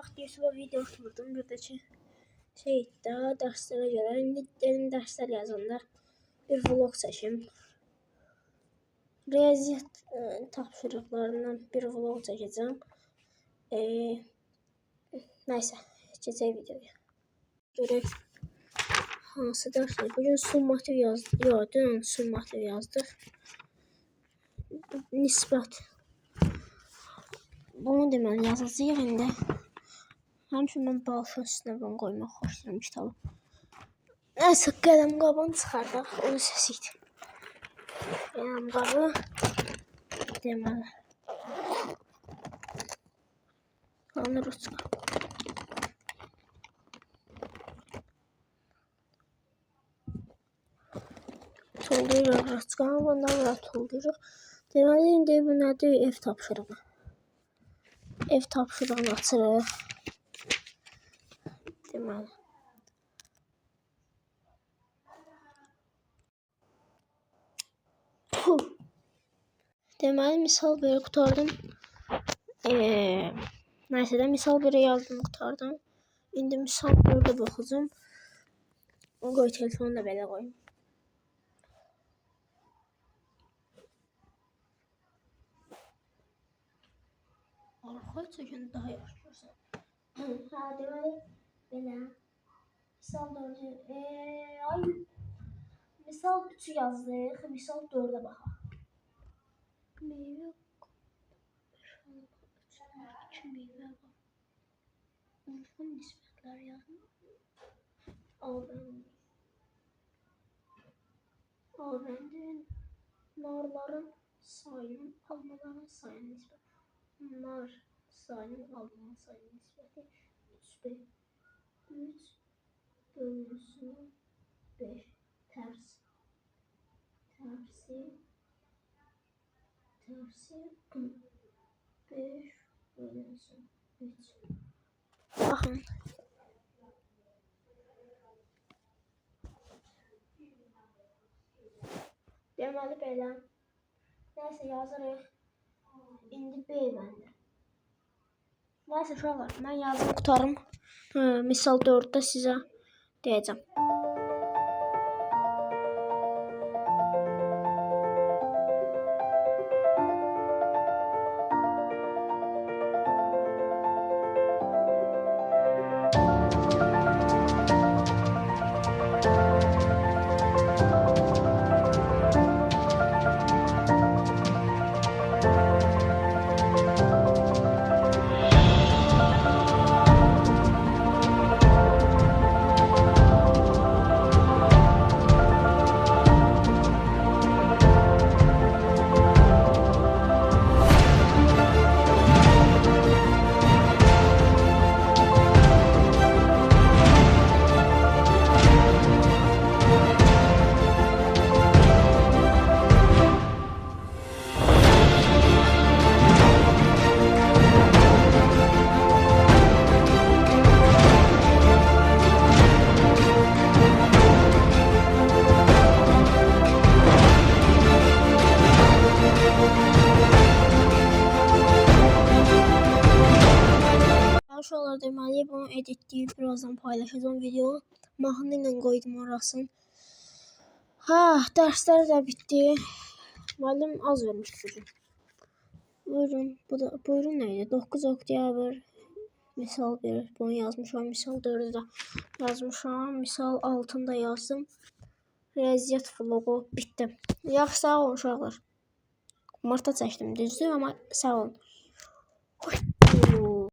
vaxt YouTube video atmırdım. Bir də ki daha dərslərə görə indi dedim dərslər yazanda bir vlog çəkim. Riyaziyyat tapşırıqlarından bir vlog çəkəcəm. Nəysə, keçək videoya. Görək hansı dərslər. Bugün summativ yazdık. Yox, dünən summativ yazdıq. Nisbət. Bunu deməli yazacağıq indi. Həmçinin mən balışın üstünə bunu qoymaq xoşlayıram kitabı. Nəysə, qələm qabını çıxardaq. Onun səsidir. Qələm qabı deməli. Hanı ruçka. Tulduyuruq ruçkanı. Bundan bura tulduyuruq. Deməli, indi bu nədir? Ev tapşırığı. Ev tapşırığını açırıq. Deməli. Deməli, misal belə qutardım. Nəysə də, misal belə yazdım, qutardım. İndi misal 4-ə baxacağım. Qoy telefonu da belə qoyayım. Arxaya çəkəndə daha yaxşı görsən. Deməli, belə. Misal 4-ü, misal 3-ü yazdıq, misal 4-ə baxaq. Meyvə, 2 meyvə var. Unutma nisbətlər yazın. Albəndin, narların sayının, almaların sayının nisbəti. Nar sayının, almanın sayının nisbəti 3 bölünsün 5. Tərsi 5 bölünsün 3. Baxın. Deməli belə. Nəysə yazırıq. İndi B məndə. Nəysə uşaqlar, mən yazım qutarım. Misal 4-də sizə deyəcəm. Uşaqlar, deməli bunu editləyib birazdan paylaşacağım videonu. Mahnı ilə qoydum arasını. Dərslər də bitdi. Müəllim az vermişdi bugün. Buyurun neydi? 9 oktyabr. Misal 1. Bunu yazmışam. Misal 4'ü də yazmışam. Misal 6'ını da yazdım. Riyaziyyat vlogu bitdi. Yaxşı, sağ olun uşaqlar. Marta çəkdim düzdür, amma sağ olun.